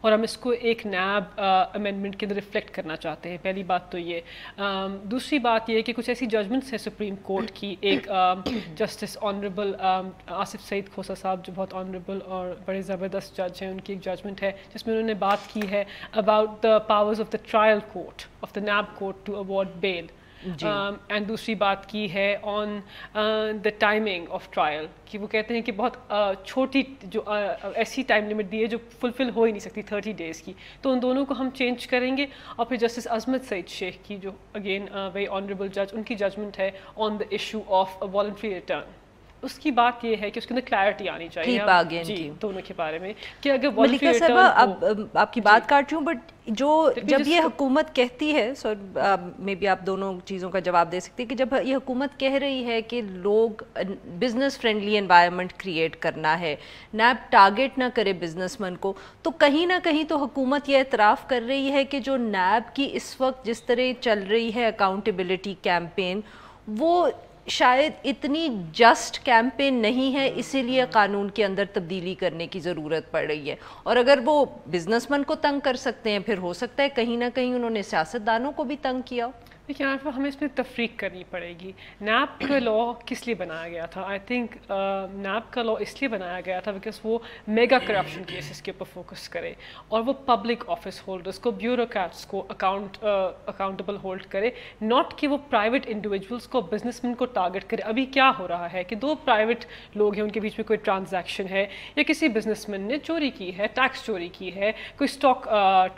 اور ہم اس کو ایک نیب امینڈمنٹ کے اندر ریفلیکٹ کرنا چاہتے ہیں. پہلی بات تو یہ. دوسری بات یہ ہے کہ کچھ ایسی ججمنٹس ہیں سپریم کورٹ کی. ایک جسٹس آنریبل آصف سعید کھوسہ صاحب جو بہت آنریبل اور بڑے زبردست جج ہیں, ان کی ایک ججمنٹ ہے جس میں انہوں نے بات کی ہے about the powers of the trial court of the NAB court to award bail. And دوسری بات کی ہے on the timing of trial, کہ وہ کہتے ہیں کہ بہت چھوٹی جو ایسی ٹائم لمٹ دی ہے جو فلفل ہو ہی نہیں سکتی 30 days کی, تو ان دونوں کو ہم چینج کریں گے. اور پھر جسٹس عظمت سعید شیخ کی جو اگین ویری آنریبل جج, ان کی ججمنٹ ہے on the issue of voluntary return. اس کی بات یہ ہے کہ اس کے اندر کلیئرٹی آنی چاہیے جی دونوں کے بارے میں کہ اگر ملکہ صاحبہ اب آپ کی بات کاٹ رہی ہوں, بٹ جو جب یہ حکومت کہتی ہے, سو مے بی آپ دونوں چیزوں کا جواب دے سکتے ہیں, کہ جب یہ حکومت کہہ رہی ہے کہ لوگ بزنس فرینڈلی انوائرمنٹ کریٹ کرنا ہے, نیب ٹارگیٹ نہ کرے بزنس مین کو, تو کہیں نہ کہیں تو حکومت یہ اعتراف کر رہی ہے کہ جو نیب کی اس وقت جس طرح چل رہی ہے اکاؤنٹیبلٹی کیمپین, وہ شاید اتنی جسٹ کیمپین نہیں ہے, اسی لیے قانون کے اندر تبدیلی کرنے کی ضرورت پڑ رہی ہے. اور اگر وہ بزنس مین کو تنگ کر سکتے ہیں, پھر ہو سکتا ہے کہیں نہ کہیں انہوں نے سیاستدانوں کو بھی تنگ کیا ہو. دیکھیں عارفہ, ہمیں اس میں تفریق کرنی پڑے گی. نیب کا لا کس لیے بنایا گیا تھا؟ آئی تھنک نیب کا لا اس لیے بنایا گیا تھا بیکاز وہ میگا کرپشن کیسز کے اوپر فوکس کرے اور وہ پبلک آفس ہولڈرس کو, بیوروکریٹس کو اکاؤنٹیبل ہولڈ کرے, ناٹ کہ وہ پرائیویٹ انڈیویجولس کو, بزنس مین کو ٹارگیٹ کرے. ابھی کیا ہو رہا ہے کہ دو پرائیویٹ لوگ ہیں, ان کے بیچ میں کوئی ٹرانزیکشن ہے یا کسی بزنس مین نے چوری کی ہے, ٹیکس چوری کی ہے, کوئی اسٹاک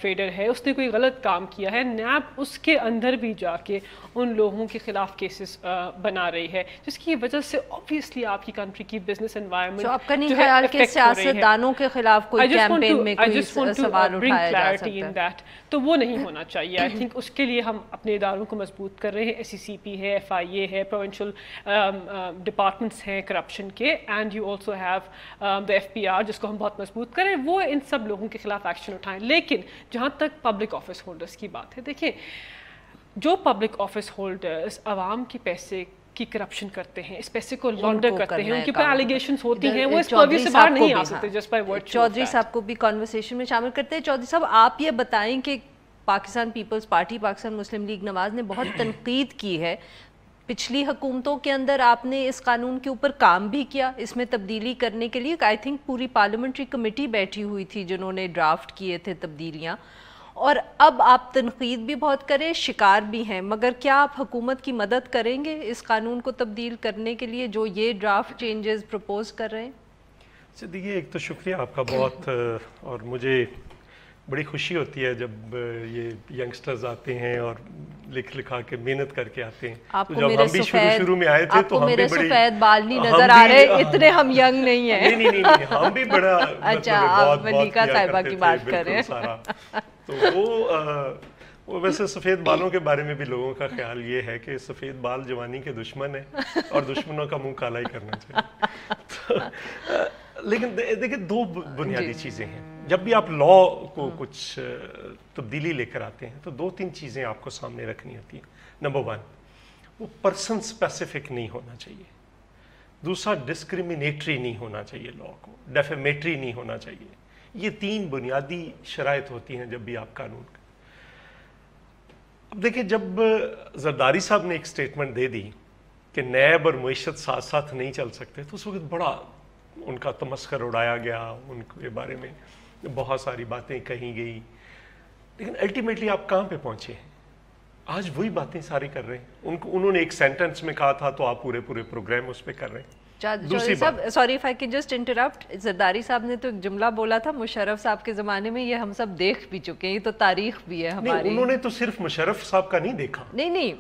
ٹریڈر ہے, اس نے کوئی غلط کام کیا ہے, نیب اس کے اندر بھی جا کہ ان لوگوں کے خلاف کیسز بنا رہی ہے, جس کی وجہ سے obviously آپ کی کنٹری کی بزنس انوائرمنٹ آپ کا نہیں خیال کہ سیاستدانوں کے خلاف کوئی کیمپین میں کوئی سوال اٹھایا جا سکتا ہے؟ تو وہ نہیں ہونا چاہیے. آئی تھنک اس کے لیے ہم اپنے اداروں کو مضبوط کر رہے ہیں. SECP ہے, FIA ہے, پروونشل ڈپارٹمنٹس ہیں کرپشن کے, and you also have the FPR جس کو ہم بہت مضبوط کریں, وہ ان سب لوگوں کے خلاف ایکشن اٹھائیں. لیکن جہاں تک پبلک آفس ہولڈرس کی بات ہے, دیکھیں جو پبلک آفس ہولڈرز عوام کے پیسے کی کرپشن کرتے ہیں, اس پیسے کو لانڈر کرتے ہیں, ان کے اوپر ایلیگیشنز ہوتی ہیں, وہ اس پروی سے باہر نہیں آ سکتے جسٹ بائی ورڈ. چودھری صاحب کو بھی کنورسیشن میں شامل کرتے ہیں. چودھری صاحب آپ یہ بتائیں کہ پاکستان پیپلز پارٹی, پاکستان مسلم لیگ نواز نے بہت تنقید کی ہے پچھلی حکومتوں کے اندر, آپ نے اس قانون کے اوپر کام بھی کیا اس میں تبدیلی کرنے کے لیے. آئی تھنک پوری پارلیمنٹری کمیٹی بیٹھی ہوئی تھی جنہوں نے ڈرافٹ کیے تھے تبدیلیاں, اور اب آپ تنقید بھی بہت کریں, شکار بھی ہیں, مگر کیا آپ حکومت کی مدد کریں گے اس قانون کو تبدیل کرنے کے لیے جو یہ ڈرافٹ چینجز پروپوز کر رہے ہیں؟ دیکھیے, ایک تو شکریہ آپ کا بہت, اور مجھے بڑی خوشی ہوتی ہے جب یہ ینگسٹرز آتے ہیں اور لکھ لکھا کے محنت کر کے آتے ہیں. جب ہم بھی شروع میں آئے تھے تو ہم بھی بڑے سفید بال نہیں نظر آ رہے, اتنے ہم ینگ نہیں ہیں. نہیں, ہم بھی بڑا اچھا, آپ ملیکہ صاحبہ کی بات کر رہے ہیں. تو وہ ویسے سفید بالوں کے بارے میں بھی لوگوں کا خیال یہ ہے کہ سفید بال جوانی کے دشمن ہیں اور دشمنوں کا منہ کالا ہی کرنا چاہیے. لیکن دیکھیں, دو بنیادی چیزیں ہیں. جب بھی آپ لا کو کچھ تبدیلی لے کر آتے ہیں تو 2-3 چیزیں آپ کو سامنے رکھنی ہوتی ہیں. نمبر 1, وہ پرسن اسپیسیفک نہیں ہونا چاہیے. دوسرا, ڈسکریمنیٹری نہیں ہونا چاہیے لا کو, ڈیفیمیٹری نہیں ہونا چاہیے. یہ 3 بنیادی شرائط ہوتی ہیں جب بھی آپ قانون کا. اب دیکھیں, جب زرداری صاحب نے ایک سٹیٹمنٹ دے دی کہ نیب اور معیشت ساتھ ساتھ نہیں چل سکتے, تو اس وقت بڑا ان کا تمسخر اڑایا گیا, ان کے بارے میں بہت ساری باتیں کہی گئی. لیکن الٹیمیٹلی آپ کہاں پہ پہنچے ہیں؟ آج وہی باتیں ساری کر رہے ہیں. انہوں نے ایک سینٹنس میں کہا تھا تو آپ پورے پروگرام اس پہ کر رہے ہیں. چودھری صاحب, sorry if I can just interrupt, Zardari صاحب نے تو ایک جملہ بولا تھا مشرف صاحب کے زمانے میں, یہ ہم سب دیکھ بھی چکے ہیں, یہ تو تاریخ بھی ہے ہماری. انہوں نے تو صرف مشرف صاحب کا نہیں دیکھا, نہیں,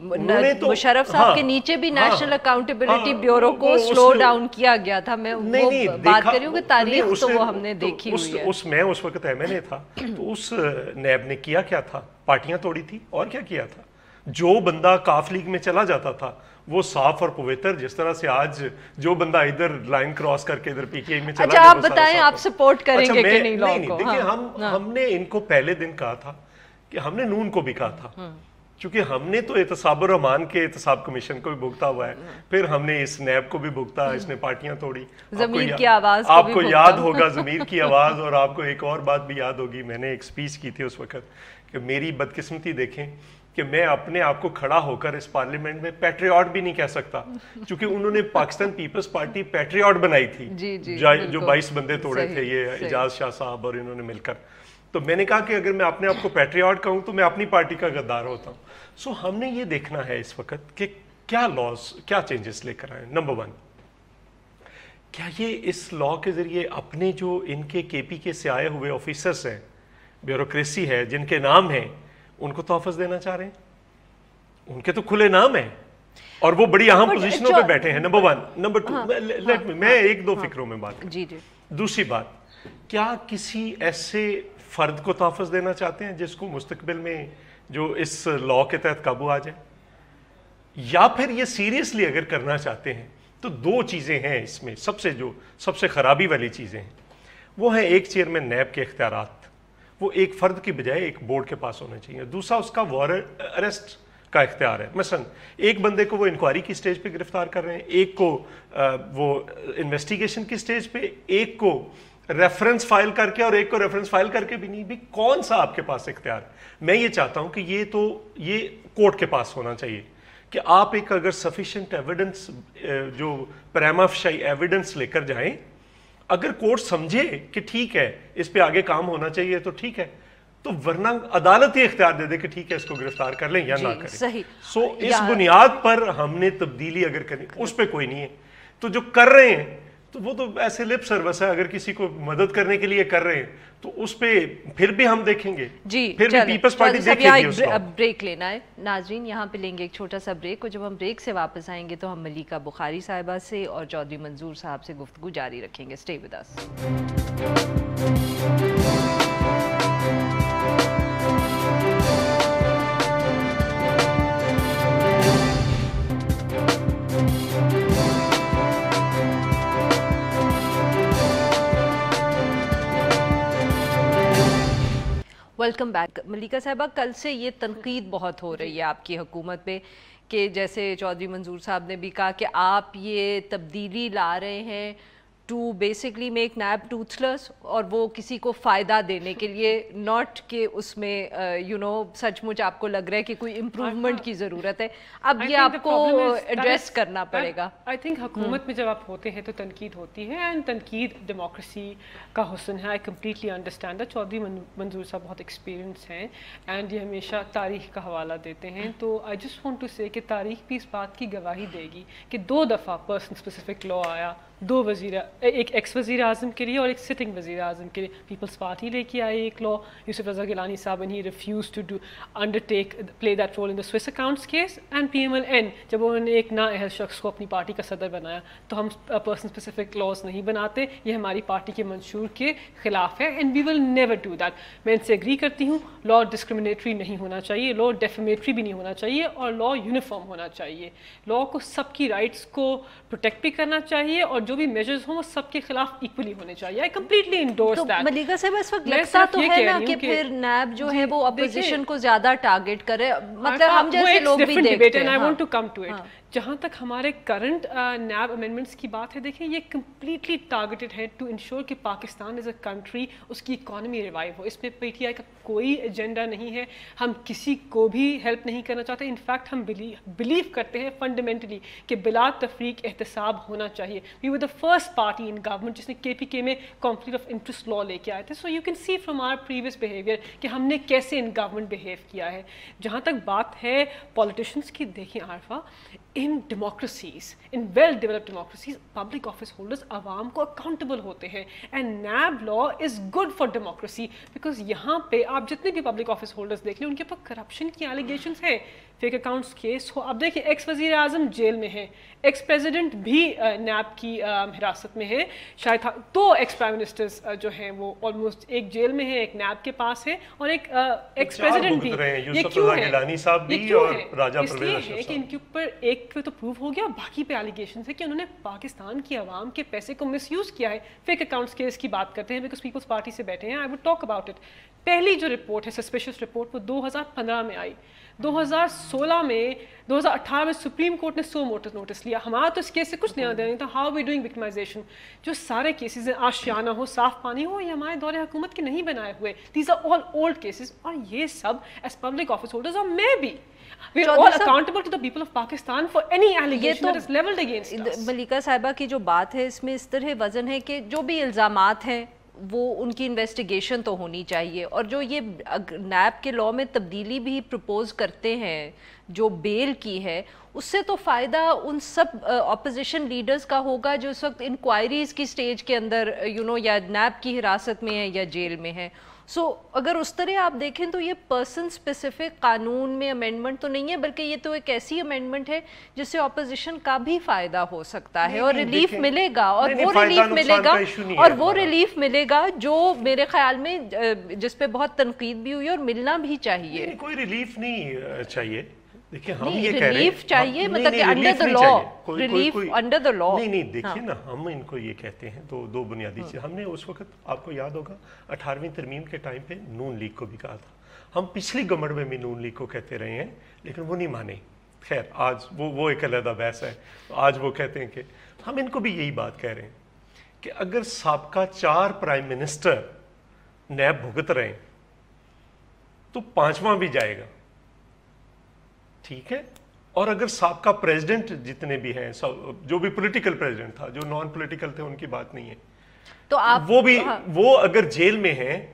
مشرف صاحب کے نیچے بھی نیشنل اکاؤنٹیبلٹی بیورو کو سلو ڈاؤن کیا گیا تھا. میں وہ بات کر رہی ہوں کہ تاریخ تو وہ ہم نے دیکھی ہوئی ہے. میں اس وقت MNA تھا, تو اس نیب نے کیا تھا, پارٹیاں توڑی تھی اور کیا تھا. جو بندہ کاف لیگ میں چلا جاتا تھا وہ صاف اور پویتر, جس طرح سے آج جو بندہ ادھر لائن کراس کر کے ادھر PTI میں چلا جائے. اچھا, آپ بتائیں آپ سپورٹ کریں گے کہ نہیں لاء کو؟ دیکھیں, ہم نے ان کو پہلے دن کہا تھا کہ ہم نے نون کو بھی کہا تھا چونکہ ہم نے تو احتساب الرحمان کے احتساب کمیشن کو بھی بھگتا ہوا ہے، پھر ہم نے اس نیب کو بھی بھگتا، اس نے پارٹیاں توڑی. ضمیر کی آواز آپ کو یاد ہوگا ضمیر کی آواز. اور آپ کو ایک اور بات بھی یاد ہوگی، میں نے ایک سپیچ کی تھی اس وقت کہ میری بدقسمتی دیکھیں کہ میں اپنے آپ کو کھڑا ہو کر اس پارلیمنٹ میں پیٹریاٹ بھی نہیں کہہ سکتا، چونکہ انہوں نے پاکستان پیپلز پارٹی پیٹریاٹ بنائی تھی جو 22 بندے توڑے تھے یہ اعجاز شاہ صاحب اور انہوں نے مل کر. تو میں نے کہا کہ اگر میں اپنے آپ کو پیٹریاٹ کہوں تو میں اپنی پارٹی کا غدار ہوتا ہوں. سو ہم نے یہ دیکھنا ہے اس وقت کہ کیا لاز کیا چینجز لے کر آئے. نمبر 1، کیا یہ اس لا کے ذریعے اپنے جو ان کے کے پی کے سے آئے ہوئے آفیسرس ہیں، بیوروکریسی ہے، جن کے نام ہیں، ان کو تحفظ دینا چاہ رہے ہیں؟ ان کے تو کھلے نام ہیں اور وہ بڑی اہم پوزیشنوں پہ بیٹھے ہیں. نمبر 1. نمبر 2، میں ایک دو فکروں میں بات کروں. دوسری بات، کیا کسی ایسے فرد کو تحفظ دینا چاہتے ہیں جس کو مستقبل میں جو اس لا کے تحت قابو آ جائے؟ یا پھر یہ سیریسلی اگر کرنا چاہتے ہیں تو دو چیزیں ہیں اس میں سب سے خرابی والی چیزیں ہیں. وہ ہیں ایک چیئرمین نیب کے اختیارات، وہ ایک فرد کی بجائے ایک بورڈ کے پاس ہونا چاہیے. دوسرا اس کا وارنٹ اریسٹ کا اختیار ہے. مثلا ایک بندے کو وہ انکوائری کی سٹیج پہ گرفتار کر رہے ہیں، ایک کو وہ انویسٹیگیشن کی سٹیج پہ، ایک کو ریفرنس فائل کر کے اور ایک کو ریفرنس فائل کر کے بھی نہیں. بھی کون سا آپ کے پاس اختیار ہے؟ میں یہ چاہتا ہوں کہ یہ کورٹ کے پاس ہونا چاہیے کہ آپ ایک اگر سفیشینٹ ایویڈنس جو پریما فشائی ایویڈنس لے کر جائیں، اگر کورٹ سمجھے کہ ٹھیک ہے اس پہ آگے کام ہونا چاہیے تو ٹھیک ہے، تو ورنہ عدالت ہی اختیار دے دے کہ ٹھیک ہے اس کو گرفتار کر لیں یا نہ کریں. سو اس بنیاد پر ہم نے تبدیلی اگر کرنی، اس پہ کوئی نہیں ہے. تو جو کر رہے ہیں تو وہ تو ایسے لپ سروس ہے، اگر کسی کو مدد کرنے کے لیے کر رہے ہیں تو اس پہ پھر بھی ہم دیکھیں گے. پھر بھی پیپلز پارٹی دیکھے گی اس کو. اب بریک لینا ہے ناظرین، یہاں پہ لیں گے ایک چھوٹا سا بریک، اور جب ہم بریک سے واپس آئیں گے تو ہم ملیکہ بخاری صاحبہ سے اور چودھری منظور صاحب سے گفتگو جاری رکھیں گے. Stay with us. Welcome back. Malika صاحبہ، کل سے یہ تنقید بہت ہو رہی ہے آپ کی حکومت پہ کہ جیسے چودھری منظور صاحب نے بھی کہا کہ آپ یہ تبدیلی لا رہے ہیں to basically make NAB toothless, اور وہ کسی کو فائدہ دینے کے لیے، ناٹ کہ اس میں سچ مچ آپ کو لگ رہا ہے کہ کوئی امپروومنٹ کی ضرورت ہے. اب یہ آپ کو ایڈریس کرنا پڑے گا. آئی تھنک حکومت میں جب آپ ہوتے ہیں تو تنقید ہوتی ہے، اینڈ تنقید ڈیموکریسی کا حسن ہے. I completely understand that. Chaudhry Manzoor صاحب بہت ایکسپیرینس ہیں اینڈ یہ ہمیشہ تاریخ کا حوالہ دیتے ہیں. تو آئی جسٹ وانٹ ٹو سے کہ تاریخ بھی اس بات کی گواہی دے گی کہ 2 دفعہ پرسن اسپیسیفک لا آیا، 2 وزیر، ایک ایکس وزیر اعظم کے لیے اور ایک سٹنگ وزیر اعظم کے لیے. پیپلز پارٹی لے کے آئی ایک لا، یوسف رضا گیلانی صاحب، and he refuse to play that role in the Swiss accounts case. And P M L N جب انہوں نے ایک نااہل شخص کو اپنی پارٹی کا صدر بنایا. تو ہم پرسن اسپیسیفک لاز نہیں بناتے، یہ ہماری پارٹی کے منشور کے خلاف ہے، and we will never do that. میں ان سے ایگری کرتی ہوں، لا ڈسکریمنیٹری نہیں ہونا چاہیے، لا ڈیفیمیٹری بھی نہیں ہونا چاہیے، اور لا یونیفارم ہونا چاہیے. لا کو سب کی رائٹس کو پروٹیکٹ بھی کرنا چاہیے، اور جو بھی میجرز ہوں وہ سب کے خلاف ایکولی ہونے چاہیے. I completely endorse that. Malika صاحب، اس وقت لگتا تو ہے نا کہ پھر نیب جو ہے وہ اپوزیشن کو زیادہ ٹارگٹ کرے، مطلب ہم جیسے لوگ بھی دیکھتے ہیں. I want to come to it. جہاں تک ہمارے کرنٹ نیب امینڈمنٹس کی بات ہے، دیکھیں یہ کمپلیٹلی ٹارگیٹڈ ہے ٹو انشور کہ پاکستان از اے کنٹری، اس کی اکانومی ریوائیو ہو. اس میں پی ٹی آئی کا کوئی ایجنڈا نہیں ہے. ہم کسی کو بھی ہیلپ نہیں کرنا چاہتے. انفیکٹ ہم بلیو کرتے ہیں فنڈامنٹلی کہ بلا تفریق احتساب ہونا چاہیے. We were the first party in government جس نے کے پی کے میں کانفلکٹ آف انٹرسٹ لا لے کے آئے تھے. So you can see from our previous behaviour کہ ہم نے کیسے ان گورنمنٹ بہیو کیا ہے. جہاں تک بات ہے پالیٹیشینس کی، دیکھیں Arifa, in democracies, in well developed democracies, public office holders عوام کو accountable ہوتے ہیں, and NAB law is good for democracy because یہاں پہ آپ جتنے بھی public office holders دیکھ لیں ان کے اوپر کرپشن کی allegations ہیں, فیک اکاؤنٹس کیس ہو. اب دیکھیں ایکس وزیر اعظم جیل میں ہے, ایکس پریزیڈنٹ بھی نیب کی حراست میں ہے, شاید 2 ایکس پرائم منسٹرز جو ہیں وہ آلموسٹ ایک جیل میں ہے, ایک نیب کے پاس ہے, اور ایک ایکس پریزیڈنٹ بھی. یہ کیوں ہے؟ اس لیے ہے کہ ان کے اوپر ایک پہ تو پروو ہو گیا, باقی پہ ایلیگیشنز ہے کہ انہوں نے پاکستان کی عوام کے پیسے کو مس یوز کیا ہے. فیک اکاؤنٹس کیس کی بات کرتے ہیں بیکاز پیپلز پارٹی سے بیٹھے ہیں. I would talk about it. پہلی جو رپورٹ ہے سسپیشس رپورٹ وہ 2015 میں آئی. 2016 میں 2018 میں سپریم کورٹ نے 100 نوٹس لیا. ہمارا تو اس کیس سے کچھ لینا دینا نہیں تھا. How we doing victimisation. جو سارے کیسز ہیں آشیانہ ہو, صاف پانی ہو, یہ ہمارے دور حکومت کے نہیں بنائے ہوئے. These are all old cases. اور یہ سب ایز پبلک آفس ہولڈرز اور میں بھی we are all accountable to the people of Pakistan for any allegation that is leveled against us. Malika صاحبہ کی جو بات ہے اس میں اس طرح وزن ہے کہ جو بھی الزامات ہیں وہ ان کی انویسٹیگیشن تو ہونی چاہیے, اور جو یہ نیب کے لاء میں تبدیلی بھی پرپوز کرتے ہیں جو بیل کی ہے, اس سے تو فائدہ ان سب اپوزیشن لیڈرز کا ہوگا جو اس وقت انکوائریز کی سٹیج کے اندر یا نیب کی حراست میں ہے یا جیل میں ہے. سو اگر اس طرح آپ دیکھیں تو یہ پرسن اسپیسیفک قانون میں امینڈمنٹ تو نہیں ہے, بلکہ یہ تو ایک ایسی امینڈمنٹ ہے جس سے اپوزیشن کا بھی فائدہ ہو سکتا ہے اور ریلیف ملے گا, اور وہ ریلیف ملے گا, اور وہ ریلیف ملے گا جو میرے خیال میں جس پہ بہت تنقید بھی ہوئی اور ملنا بھی چاہیے. کوئی ریلیف نہیں چاہیے. دیکھیں ہم نہیں, یہ کہہ رہے ہیں ریلیف چاہیے, مطلب کہ under the law, relief under the law. نہیں دیکھیے نا, ہم ان کو یہ کہتے ہیں دو بنیادی چیز. ہم نے اس وقت, آپ کو یاد ہوگا 18ویں ترمیم کے ٹائم پہ نون لیگ کو بھی کہا تھا. ہم پچھلی گورنمنٹ میں بھی نون لیگ کو کہتے رہے ہیں, لیکن وہ نہیں مانے. خیر آج وہ ایک علیحدہ بحث ہے. آج وہ کہتے ہیں کہ ہم ان کو بھی یہی بات کہہ رہے ہیں کہ اگر سابقہ 4 پرائم منسٹر نیب بھگت رہے ہیں تو 5واں بھی جائے گا, ٹھیک ہے. اور اگر سابقہ پریزیڈنٹ جتنے بھی ہیں, جو بھی پولیٹیکل پریزیڈنٹ تھا, جو نان پولیٹیکل تھے, ان کی بات نہیں ہے, تو آپ وہ اگر جیل میں ہیں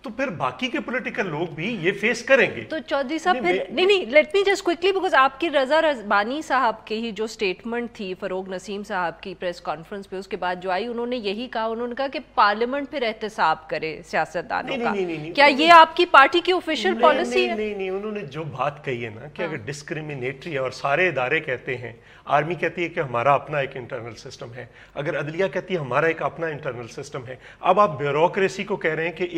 تو پھر باقی کے پولیٹیکل لوگ بھی یہ فیس کریں گے. تو چودھری صاحب پھر نہیں, let me just quickly, because آپ کی رضا رضبانی صاحب کی ہی جو سٹیٹمنٹ تھی فروغ نسیم صاحب کی پریس کانفرنس پہ, اس کے بعد جو آئی, انہوں نے یہی کہا, انہوں نے کہا کہ پارلیمنٹ پھر احتساب کرے سیاستدانوں کا. کیا یہ آپ کی پارٹی کی آفیشیل پالیسی ہے؟ نہیں, انہوں نے جو بات کہی ہے نا کہ اگر ڈسکریمنیٹری ہے, اور سارے ادارے کہتے ہیں, آرمی کہتی ہے کہ ہمارا اپنا ایک انٹرنل سسٹم ہے, اگر عدلیہ کہتی ہے ہمارا ایک اپنا انٹرنل سسٹم ہے. اب آپ بیوروکریسی کو کہہ رہے ہیں کہ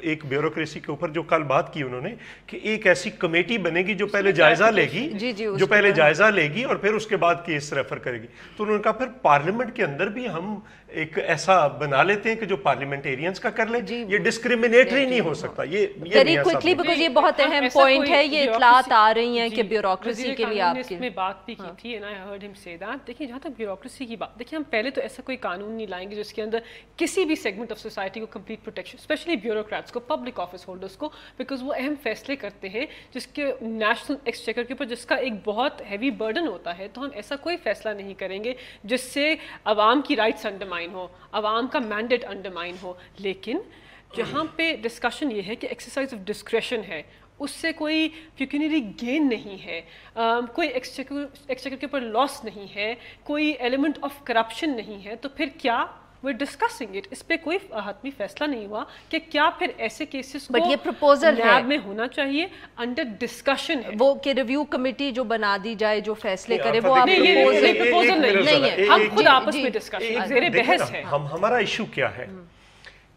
ایک بیوروکریسی کے اوپر جو کل بات کی انہوں نے کہ ایک ایسی کمیٹی بنے گی جو پہلے جائزہ لے گی, جو پہلے جائزہ لے گی اور پھر اس کے بعد کیس ریفر کرے گی. تو انہوں نے کہا پھر پارلیمنٹ کے اندر بھی ہم ایک ایسا بنا لیتے ہیں کہ جو پارلیمنٹیرینز کا کر لیں. یہ ڈسکریمنیٹری نہیں ہو سکتا. یہ ویری کوئکلی, بیکاز یہ بہت اہم پوائنٹ ہے, یہ اطلاعات آ رہی ہیں کہ بیوروکریسی کے لیے آپ کی بات بھی کی تھی, and I heard him say that. دیکھیں جہاں تک بیوروکریسی کی بات, دیکھیں ہم پہلے تو ایسا کوئی قانون نہیں لائیں گے جس کے اندر کسی بھی سیگمنٹ آف سوسائٹی کو کمپلیٹ پروٹیکشن, اسپیشلی بیوروکریٹس کو, پبلک آفس ہولڈرس کو, بیکاز وہ اہم فیصلے کرتے ہیں جس کے نیشنل ایکسچیکر کے اوپر جس کا ایک بہت ہیوی برڈن ہوتا ہے. تو ہم ایسا کوئی فیصلہ نہیں کریں گے جس سے عوام کی رائٹس انڈرمائن ہو, عوام کا مینڈیٹ انڈرمائن ہو. لیکن جہاں پہ ڈسکشن یہ ہے کہ ایکسرسائز آف ڈسکریشن ہے, اس سے کوئی پیکونیری گین نہیں ہے, کوئی ایکسچیکر کے اوپر لاس نہیں ہے, کوئی ایلیمنٹ آف کرپشن نہیں ہے, تو پھر کیا we're discussing it. اس پہ کوئی حتمی فیصلہ نہیں ہوا کہ کیا پھر ایسے کیسز کو یہ پروپوزل نیب میں ہونا چاہیے, انڈر ڈسکشن ہے وہ کہ ریویو کمیٹی جو بنا دی جائے جو فیصلے کرے. وہ آپ پروپوزل نہیں ہے, ہم خود آپس میں ڈسکشن زیر بحث ہے. ہمارا ایشو کیا ہے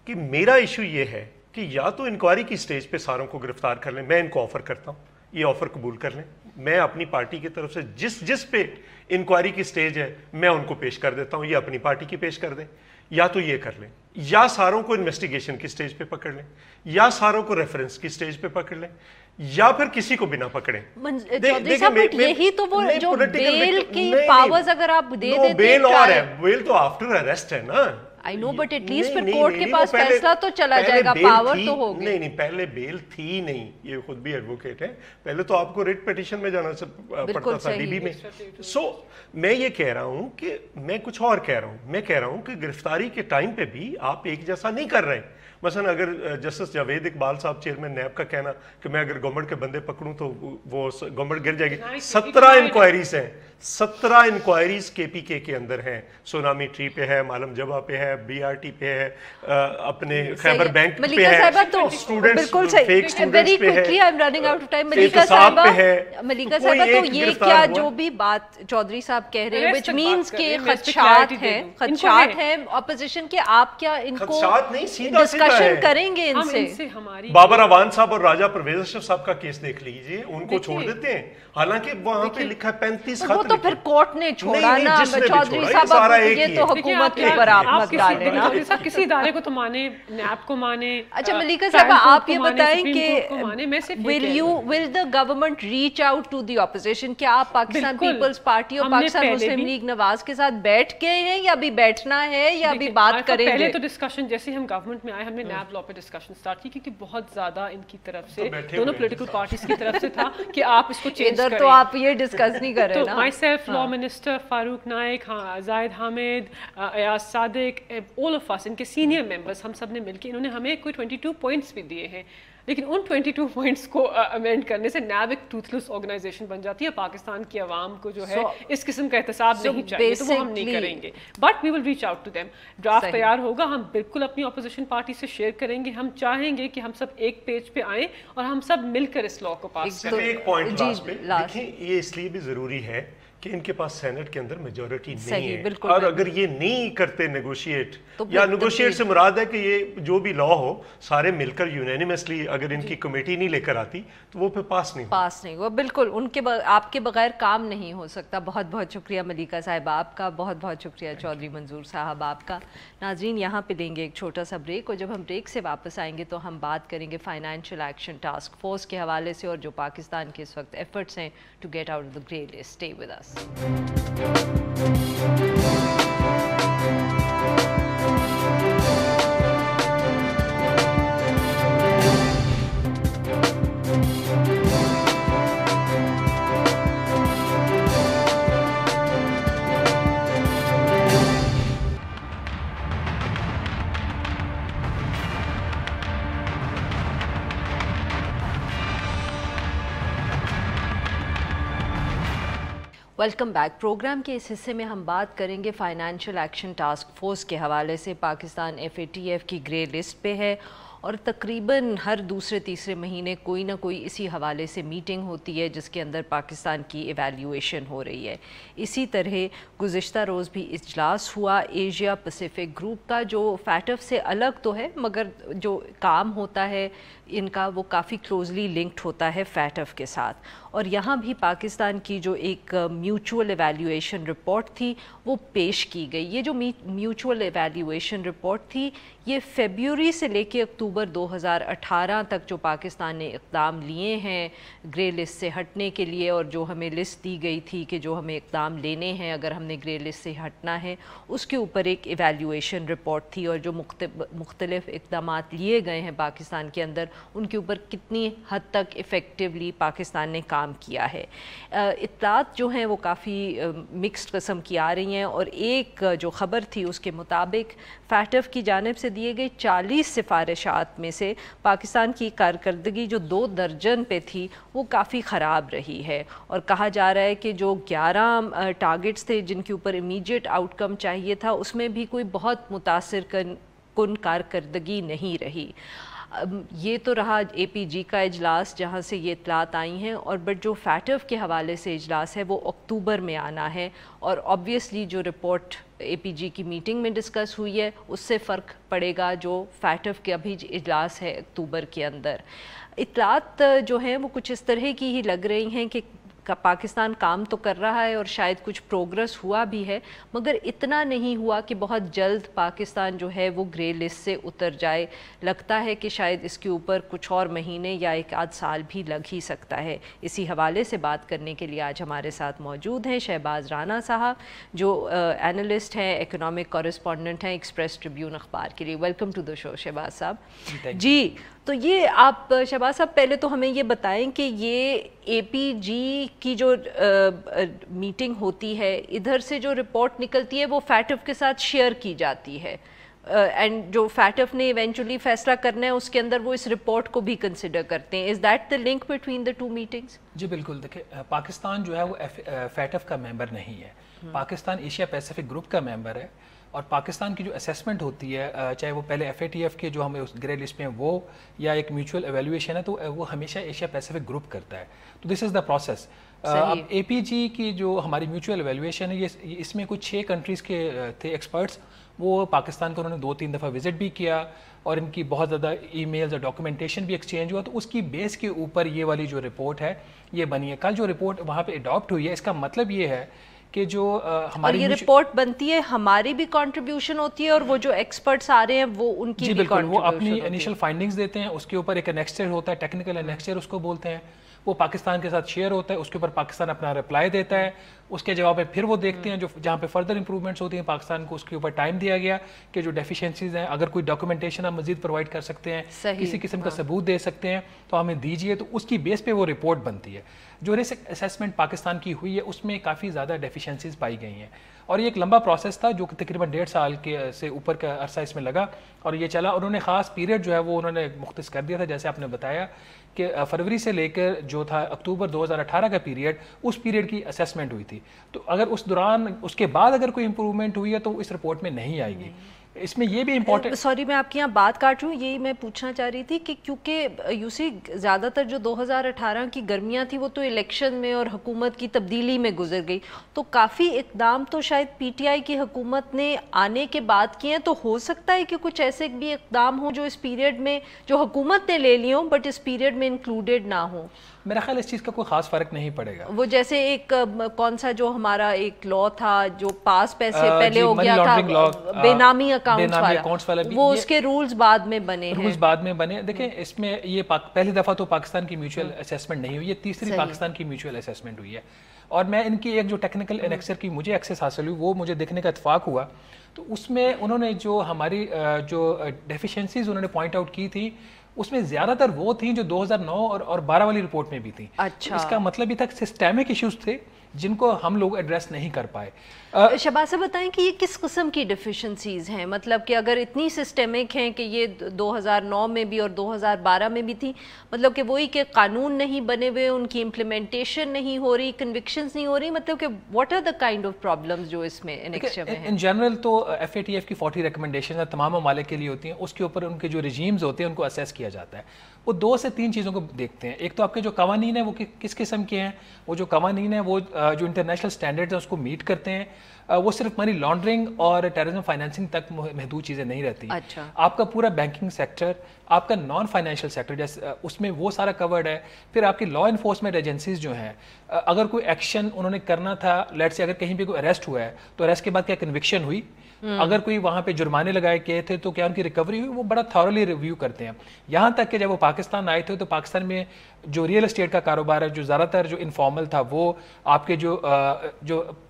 کہ میرا ایشو یہ ہے کہ یا تو انکوائری کی سٹیج پہ ساروں کو گرفتار کر لیں, میں ان کو آفر کرتا ہوں, یہ آفر قبول کر لیں. میں اپنی پارٹی کی طرف سے جس پہ انکوائری کی سٹیج ہے میں ان کو پیش کر دیتا ہوں, یہ اپنی پارٹی کی پیش کر دیں, یا تو یہ کر لیں, یا ساروں کو انویسٹیگیشن کی سٹیج پہ پکڑ لیں, یا ساروں کو ریفرنس کی سٹیج پہ پکڑ لیں, یا پھر کسی کو بھی نہ پکڑیں. یہی تو وہ جو بیل کی پاورز اگر آپ دے دیتے, بیل اور ہے, بیل تو آفٹر اریسٹ ہے نا. I know, but at least پھر کورٹ کے پاس فیصلہ تو چلا جائے گا, پاور تو ہوگی. نہیں, پہلے بیل تھی نہیں, یہ خود بھی ایڈوکیٹ ہے, پہلے تو آپ کو ریٹ پیٹیشن میں جانا پڑتا تھا ڈی بی میں. سو میں یہ کہہ رہا ہوں کہ میں کچھ اور کہہ رہا ہوں, میں کہہ رہا ہوں کہ گرفتاری کے ٹائم پہ بھی آپ ایک جیسا نہیں کر رہے. مثلا اگر جسٹس جاوید اقبال صاحب چیئرمین نیب کا کہنا کہ میں اگر گورنمنٹ کے بندے پکڑوں تو وہ گورنمنٹ گر جائے گی. 17 انکوائریز ہیں, 17 انکوائریز کے پی کے اندر ہیں. سونامی ٹری پہ ہے, مالم جبا پہ ہے, بی آر ٹی پہ ہے, اپنے خیبر بینک پہ ہے, اسٹوڈنٹس فیک اسٹوڈنٹس پہ ہے, احتساب پہ ہے. ملیکہ صاحبہ تو یہ کیا جو بھی بات چودھری صاحب کہہ رہے ہیں which means کہ خدشات ہیں اپوزیشن کے, آپ کیا ان کو ڈسکشن کریں گے ان سے؟ بابر اوان صاحب اور راجہ پرویز اشرف صاحب کا کیس دیکھ لیجئے, ان کو چھوڑ دیتے ہیں. حالانکہ وہاں پہ لکھا 35 خط وہ تو پھر کورٹ نے چھوڑا نا چودھری صاحب, یہ تو حکومت کے اوپر آپ مت ڈالیں نا, کسی ادارے کو تو مانے, نیب کو مانے. اچھا ملیکا صاحب آپ یہ بتائیں کہ will the government reach out to the opposition, کیا آپ پاکستان پیپلز پارٹی اور پاکستان مسلم لیگ نواز کے ساتھ بیٹھ گئے ہیں یا ابھی بیٹھنا ہے یا ابھی بات کریں گے؟ پہلے تو ڈسکشن جیسے ہم گورنمنٹ میں آئے ہم نے نیب لا پہ ڈسکشن سٹارٹ کی, کیونکہ بہت زیادہ ان کی طرف سے دونوں پولیٹیکل پارٹیز کی طرف سے تھا کہ آپ اس کو چینج کریں. تو آپ یہ ڈسکس نہیں کر رہے نا. تو myself law minister Farooq Naek, Zahid Hamid, Ayaz Sadiq, all of us ان کے سینئر ممبرس, ہم سب نے مل کے انہوں نے ہمیں کوئی 22 پوائنٹس بھی دیے ہیں, لیکن ان 22 پوائنٹس کو امینڈ کرنے سے نیب ایک ٹوتھ لیس آرگنائزیشن بن جاتی ہے. پاکستان کی عوام کو جو ہے اس قسم کا احتساب نہیں چاہیے, تو وہ ہم نہیں کریں گے, but we will reach out to them. Draft تیار ہوگا, ہم بالکل اپنی اپوزیشن پارٹی سے شیئر کریں گے. ہم چاہیں گے کہ ہم سب ایک پیج پہ آئیں اور ہم سب مل کر اس لا کو پاس کریں. ایک پوائنٹ لاسٹ پہ دیکھیں, یہ اس لیے بھی ضروری ہے کہ ان کے پاس سینٹ کے اندر میجورٹی نہیں ہے, اور اگر یہ نہیں کرتے نیگوشیٹ, یا نیگوشیٹ سے مراد ہے کہ یہ جو بھی لا ہو سارے مل کر یونینیمسلی اگر ان کی کمیٹی نہیں لے کر آتی تو وہ پھر پاس نہیں ہوا. بالکل ان کے آپ کے بغیر کام نہیں ہو سکتا. بہت بہت شکریہ ملیکا صاحب آپ کا, بہت بہت شکریہ چودھری منظور صاحب آپ کا. ناظرین یہاں پہ لیں گے ایک چھوٹا سا بریک, اور جب ہم بریک سے واپس آئیں گے تو ہم بات کریں گے فائنینشیل ایکشن ٹاسک فورس کے حوالے سے, اور جو پاکستان کے اس وقت ایفرٹس ہیں to get out of the grey list. Stay with us. Welcome back. Programme کے اس حصے میں ہم بات کریں گے فائنینشیل ایکشن ٹاسک فورس کے حوالے سے. پاکستان FATF کی گرے لسٹ پہ ہے, اور تقریباً ہر دوسرے تیسرے مہینے کوئی نہ کوئی اسی حوالے سے میٹنگ ہوتی ہے جس کے اندر پاکستان کی ایویلیویشن ہو رہی ہے. اسی طرح گزشتہ روز بھی اجلاس ہوا ایشیا پیسیفک گروپ کا, جو FATF سے الگ تو ہے مگر جو کام ہوتا ہے ان کا وہ کافی کلوزلی لنکڈ ہوتا ہے FATF کے ساتھ. اور یہاں بھی پاکستان کی جو ایک میوچول ایویلیویشن رپورٹ تھی وہ پیش کی گئی. یہ جو میوچول ایویلیویشن رپورٹ تھی یہ فیبروری سے لے کے اکتوبر 2018 تک جو پاکستان نے اقدام لیے ہیں گرے لسٹ سے ہٹنے کے لیے, اور جو ہمیں لسٹ دی گئی تھی کہ جو ہمیں اقدام لینے ہیں اگر ہم نے گرے لسٹ سے ہٹنا ہے, اس کے اوپر ایک ایویلیویشن رپورٹ تھی, اور جو مختلف اقدامات لیے گئے ہیں پاکستان کے اندر ان کے اوپر کتنی حد تک افیکٹولی پاکستان نے کام کیا ہے. اطلاعات جو ہیں وہ کافی مکسڈ قسم کی آ رہی ہیں, اور ایک جو خبر تھی اس کے مطابق FATF کی جانب سے دیے گئے 40 سفارشات میں سے پاکستان کی کارکردگی جو 2 درجن پہ تھی وہ کافی خراب رہی ہے, اور کہا جا رہا ہے کہ جو 11 ٹارگٹس تھے جن کے اوپر امیڈیٹ آؤٹ کم چاہیے تھا اس میں بھی کوئی بہت متاثر کن کارکردگی نہیں رہی. یہ تو رہا APG کا اجلاس جہاں سے یہ اطلاعات آئی ہیں, اور بٹ جو FATF کے حوالے سے اجلاس ہے وہ اکتوبر میں آنا ہے, اور آبویسلی جو رپورٹ APG کی میٹنگ میں ڈسکس ہوئی ہے اس سے فرق پڑے گا جو FATF کے ابھی اجلاس ہے اکتوبر کے اندر. اطلاعات جو ہیں وہ کچھ اس طرح کی ہی لگ رہی ہیں کہ پاکستان کام تو کر رہا ہے اور شاید کچھ پروگرس ہوا بھی ہے, مگر اتنا نہیں ہوا کہ بہت جلد پاکستان جو ہے وہ گرے لسٹ سے اتر جائے. لگتا ہے کہ شاید اس کے اوپر کچھ اور مہینے یا 1 سال بھی لگ ہی سکتا ہے. اسی حوالے سے بات کرنے کے لیے آج ہمارے ساتھ موجود ہیں شہباز رانا صاحب, جو اینالسٹ ہیں, اکنامک کورسپونڈنٹ ہیں ایکسپریس ٹریبیون اخبار کے لیے. ویلکم ٹو دا شو شہباز صاحب. جی تو یہ آپ شہباز صاحب پہلے تو ہمیں یہ بتائیں کہ یہ APG کی جو میٹنگ ہوتی ہے ادھر سے جو رپورٹ نکلتی ہے وہ FATF کے ساتھ شیئر کی جاتی ہے, اینڈ جو FATF نے ایونچولی فیصلہ کرنا ہے اس کے اندر وہ اس رپورٹ کو بھی کنسیڈر کرتے ہیں. Is that the link between the 2 meetings? جی بالکل. دیکھیں پاکستان جو ہے وہ FATF کا ممبر نہیں ہے, پاکستان ایشیا پیسیفک گروپ کا ممبر ہے, اور پاکستان کی جو اسیسمنٹ ہوتی ہے چاہے وہ پہلے FATF کے جو ہمیں اس گرے لسٹ میں وہ یا ایک میوچول ایویلیویشن ہے تو وہ ہمیشہ ایشیا پیسیفک گروپ کرتا ہے. تو دس از دا پروسیس. اب اے پی جی کی جو ہماری میوچل ایویلویشن ہے یہ اس میں کچھ 6 کنٹریز کے تھے ایکسپرٹس، وہ پاکستان کو انہوں نے 2-3 دفعہ وزٹ بھی کیا اور ان کی بہت زیادہ ای میلز اور ڈاکومنٹیشن بھی ایکسچینج ہوا، تو اس کی بیس کے اوپر یہ والی جو رپورٹ ہے یہ بنی ہے. کل جو رپورٹ وہاں پہ اڈاپٹ ہوئی ہے اس کا مطلب یہ ہے کہ جو ہماری اور یہ رپورٹ بنتی ہے ہماری بھی کنٹریبیوشن ہوتی ہے اور وہ جو ایکسپرٹس آ رہے ہیں وہ ان کی بھی بالکل وہ اپنی انیشل فائنڈنگز دیتے ہیں، اس کے اوپر ایک انیکسچر ہوتا ہے، ٹیکنیکل انیکسچر اس کو بولتے ہیں، وہ پاکستان کے ساتھ شیئر ہوتا ہے، اس کے اوپر پاکستان اپنا رپلائی دیتا ہے، اس کے جواب میں پھر وہ دیکھتے ہیں جو جہاں پہ فردر امپرومنٹس ہوتی ہیں پاکستان کو اس کے اوپر ٹائم دیا گیا کہ جو ڈیفیشنسیز ہیں اگر کوئی ڈاکومنٹیشن آپ مزید پرووائڈ کر سکتے ہیں، کسی قسم کا ثبوت دے سکتے ہیں تو ہمیں دیجیے، تو اس کی بیس پہ وہ رپورٹ بنتی ہے. جو رسک اسیسمنٹ پاکستان کی ہوئی ہے اس میں کافی زیادہ ڈیفیشنسیز پائی گئی ہیں اور یہ ایک لمبا پروسیس تھا جو تقریباً 1.5 سال کے سے اوپر کا عرصہ اس میں لگا اور یہ چلا. انہوں نے خاص پیریڈ جو ہے وہ انہوں نے مختص کر دیا تھا، جیسے آپ نے بتایا کہ فروری سے لے کر جو تھا اکتوبر 2018 کا پیریڈ، اس پیریڈ کی اسیسمنٹ ہوئی تھی. تو اگر اس دوران اس کے بعد اگر کوئی امپروومنٹ ہوئی ہے تو اس رپورٹ میں نہیں آئے گی. اس میں یہ بھی امپورٹنٹ، سوری میں آپ کی یہاں بات کاٹ رہی ہوں، یہی میں پوچھنا چاہ رہی تھی کہ کیونکہ یوسی زیادہ تر جو 2018 کی گرمیاں تھی وہ تو الیکشن میں اور حکومت کی تبدیلی میں گزر گئی، تو کافی اقدام تو شاید پی ٹی آئی کی حکومت نے آنے کے بعد کیے ہیں، تو ہو سکتا ہے کہ کچھ ایسے بھی اقدام ہوں جو اس پیریڈ میں جو حکومت نے لے لی ہوں بٹ اس پیریڈ میں انکلوڈیڈ نہ ہوں. میرا خیال اس چیز کا کوئی خاص فرق نہیں پڑے گا. وہ جیسے ایک کون سا جو ہمارا ایک لا تھا جو پاس پیسے پہلے ہو گیا تھا بے نامی اکاؤنٹس والا، وہ اس کے رولز بعد میں بنے ہیں. رولز بعد میں بنے. دیکھیں اس میں یہ پہلی دفعہ تو پاکستان کی میوچل اسیسمنٹ نہیں ہوئی، یہ تیسری پاکستان کی میوچل اسیسمنٹ ہوئی ہے اور میں ان کی ایک جو ٹیکنیکل انیکسر کی مجھے ایکسیس حاصل ہوئی وہ مجھے دیکھنے کا اتفاق ہوا، تو اس میں انہوں نے جو ہماری جو ڈیفیشنسیز انہوں نے پوائنٹ آؤٹ کی تھی اس میں زیادہ تر وہ تھیں جو 2009 اور 12 والی رپورٹ میں بھی تھیں. اچھا، اس کا مطلب یہ تھا کہ سسٹمک ایشوز تھے جن کو ہم لوگ ایڈریس نہیں کر پائے. شہباز صاحب بتائیں کہ یہ کس قسم کی ڈیفیشنسیز ہیں، مطلب کہ اگر اتنی سسٹمک ہیں کہ یہ 2009 میں بھی اور 2012 میں بھی تھی، مطلب کہ وہی کہ قانون نہیں بنے ہوئے، ان کی امپلیمنٹیشن نہیں ہو رہی، کنوکشنز نہیں ہو رہی، مطلب کہ what are the kind of problems جو اس میں انیکسچر میں ہیں؟ ان جنرل تو ایف اے ٹی ایف کی 40 ریکمنڈیشنز تمام ممالک کے لیے ہوتی ہیں، اس کے اوپر ان کے جو رجیمز ہوتے ہیں ان کو اسیس کیا جاتا ہے. وہ 2 سے 3 چیزوں کو دیکھتے ہیں. ایک تو آپ کے جو قوانین ہیں وہ کس قسم کے ہیں، وہ جو قوانین ہیں وہ جو انٹرنیشنل سٹینڈرڈز ہیں اس کو میٹ کرتے ہیں. وہ صرف منی لانڈرنگ اور ٹیررزم فائنینسنگ تک محدود چیزیں نہیں رہتی. اچھا، آپ کا پورا بینکنگ سیکٹر، آپ کا نان فائنینشیل سیکٹر جیسے اس میں وہ سارا کورڈ ہے. پھر آپ کی لا انفورسمنٹ ایجنسیز جو ہیں، اگر کوئی ایکشن انہوں نے کرنا تھا، لیٹ سے اگر کہیں بھی کوئی اریسٹ ہوا ہے تو اریسٹ کے بعد کیا کنوکشن ہوئی، اگر کوئی وہاں پہ جرمانے لگائے گئے تھے تو کیا ان کی ریکوری ہوئی، وہ بڑا تھورلی ریویو کرتے ہیں. یہاں تک کہ جب وہ پاکستان آئے تھے تو پاکستان میں جو ریئل اسٹیٹ کا کاروبار ہے جو زیادہ تر جو انفارمل تھا، وہ آپ کے جو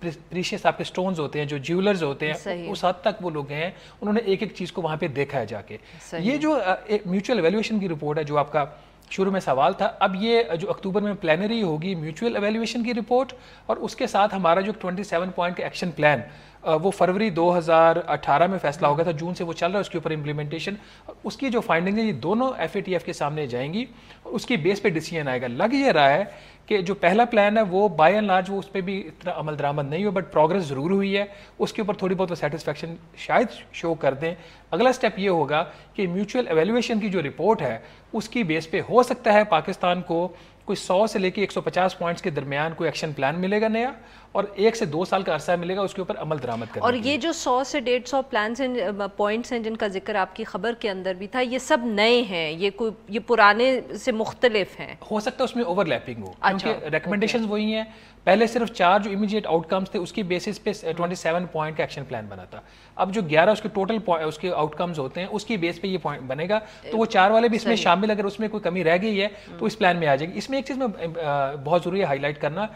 پریشیس آپ کے سٹونز ہوتے ہیں، جو جیولرز ہوتے ہیں، اس حد تک وہ لوگ ہیں انہوں نے ایک ایک چیز کو وہاں پہ دیکھا ہے جا کے. یہ جو میوچل ایویلویشن کی رپورٹ ہے جو آپ کا شروع میں سوال تھا، اب یہ جو اکتوبر میں پلینری ہوگی میوچل ایویلویشن کی رپورٹ، اور اس کے ساتھ ہمارا جو 27 پوائنٹ کا ایکشن پلان وہ فروری 2018 میں فیصلہ ہو گیا تھا، جون سے وہ چل رہا ہے، اس کے اوپر امپلیمنٹیشن، اس کی جو فائنڈنگ ہے یہ دونوں ایف اے ٹی ایف کے سامنے جائیں گی، اس کی بیس پہ ڈیسیژن آئے گا. لگ یہ رہا ہے کہ جو پہلا پلان ہے وہ بائی اینڈ لارج وہ اس پہ بھی اتنا عمل درآمد نہیں ہوا، بٹ پروگرس ضرور ہوئی ہے، اس کے اوپر تھوڑی بہت وہ سیٹسفیکشن شاید شو کر دیں. اگلا سٹیپ یہ ہوگا کہ میوچل ایویلویشن کی جو رپورٹ ہے اس کی بیس پہ ہو سکتا ہے پاکستان کو کوئی 100 سے لے کے 150 پوائنٹس کے درمیان کوئی ایکشن پلان ملے گا نیا، اور 1 سے 2 سال کا عرصہ ملے گا اس کے اوپر عمل درآمد کرنے. اور یہ جو 100 سے 150 پلانس پوائنٹس ہیں جن کا ذکر آپ کی خبر کے اندر بھی تھا، یہ سب نئے ہیں، یہ پرانے سے مختلف ہیں؟ ہو سکتا ہے اس میں اوور لیپنگ ہو، کیونکہ ریکمنڈیشنز وہی ہیں. پہلے صرف 4 جو امیڈیٹ آؤٹ کمز تھے اس کی بیسس پہ 27 پوائنٹ کا ایکشن پلان بنا تھا. اب جو 11 اس کے ٹوٹل اس کے آؤٹ کمز ہوتے ہیں اس کی بیس پہ یہ پوائنٹ بنے گا، تو وہ 4 والے بھی اس میں شامل، اگر اس میں کوئی کمی رہ گئی ہے تو اس پلان میں آ جائے گی. اس میں ایک چیز میں بہت ضروری ہے ہائی لائٹ کرنا،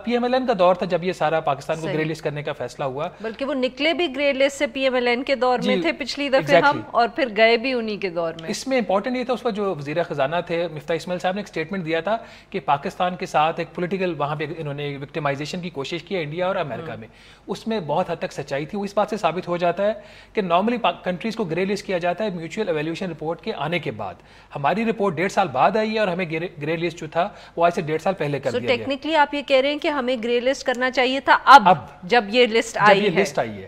پی ایم ایل این کا دور تھا جب یہ سارا پاکستان کو گرے لسٹ کرنے کا فیصلہ ہوا، بلکہ وہ نکلے بھی گرے لسٹ سے پی ایم ایل این کے دور میں تھے پچھلی دفعہ ہم، اور پھر گئے بھی انہی کے دور میں. اس میں امپورٹنٹ یہ تھا اس وقت جو وزیر خزانہ تھے مفتاح اسماعیل صاحب نے ایک اسٹیٹمنٹ دیا تھا کہ پاکستان کے ساتھ ایک پولیٹیکل وہاں پہ انہوں نے وکٹمائزیشن کی کوشش کی انڈیا اور امریکہ میں. اس میں بہت حد تک سچائی تھی. وہ اس بات سے ثابت ہو جاتا ہے کہ نارملی کنٹریز کو گرے لسٹ کیا جاتا ہے میوچل ایویلویشن رپورٹ کے آنے کے بعد. ہماری رپورٹ 1.5 سال بعد آئی ہے اور ہمیں گرے لسٹ جو تھا وہ آج سے 1.5 سال پہلے کر دیا گیا. ٹیکنیکلی آپ یہ کہہ رہے ہیں کہ ہمیں گرے لسٹ کرنا چاہیے تھا اب جب یہ لسٹ آئی ہے.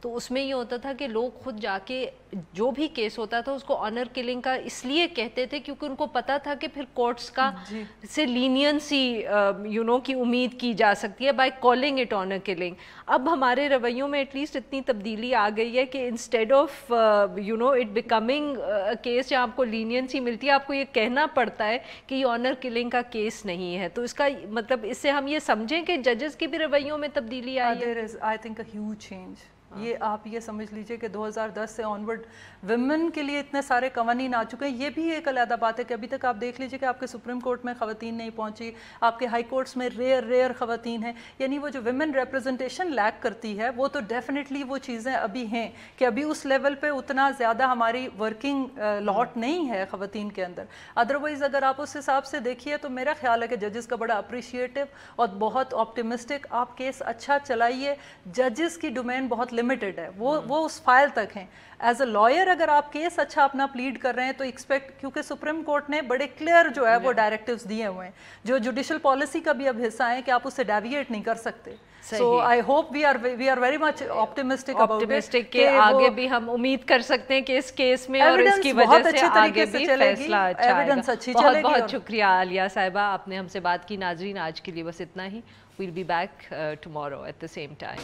تو اس میں یہ ہوتا تھا کہ لوگ خود جا کے جو بھی کیس ہوتا تھا اس کو آنر کلنگ کا اس لیے کہتے تھے کیونکہ ان کو پتا تھا کہ پھر کورٹس کا سے لینینسی کی امید کی جا سکتی ہے by calling it honour killing. اب ہمارے رویوں میں ایٹ لیسٹ اتنی تبدیلی آ گئی ہے کہ instead of it becoming case جہاں آپ کو لینینسی ملتی ہے آپ کو یہ کہنا پڑتا ہے کہ یہ آنر کلنگ کا کیس نہیں ہے. تو اس کا مطلب اس سے ہم یہ سمجھیں کہ ججز کے بھی رویوں میں تبدیلی آئی ہے. There is, I think, a huge change. یہ آپ یہ سمجھ لیجئے کہ 2010 سے آنورڈ ویمن کے لیے اتنے سارے قوانین آ چکے ہیں. یہ بھی ایک علیحدہ بات ہے کہ ابھی تک آپ دیکھ لیجئے کہ آپ کے سپریم کورٹ میں خواتین نہیں پہنچی, آپ کے ہائی کورٹس میں ریئر خواتین ہیں. یعنی وہ جو ویمن ریپرزنٹیشن لیک کرتی ہے وہ تو ڈیفینیٹلی وہ چیزیں ابھی ہیں کہ ابھی اس لیول پہ اتنا زیادہ ہماری ورکنگ لاٹ نہیں ہے خواتین کے اندر. ادروائز اگر آپ اس حساب سے دیکھیے تو میرا خیال ہے کہ ججز کا بڑا اپریشیٹو اور بہت آپٹیمسٹک, آپ کیس اچھا چلائیے. ججز کی ڈومین بہت لمیٹڈ ہے, وہ اس فائل تک ہیں. ایز اے لائر اگر آپ کیس اچھا اپنا پلیڈ کر رہے ہیں تو ایکسپیکٹ, کیونکہ سپریم کورٹ نے بڑے کلیئر جو ہے وہ ڈائریکٹیوز دیے ہوئے ہیں جو جوڈیشل پالیسی کا بھی اب حصہ ہیں کہ آپ اس سے ڈیویٹ نہیں کر سکتے. So I hope we are very much optimistic کہ آگے بھی ہم امید کر سکتے ہیں کہ اس کیس میں اور اس کی وجہ سے آگے بھی فیصلہ اچھا آئے گا. بہت بہت شکریہ عالیہ صاحبہ, آپ نے ہم سے بات کی. ناظرین آج کے لیے بس اتنا ہی. We'll be back tomorrow at the same time.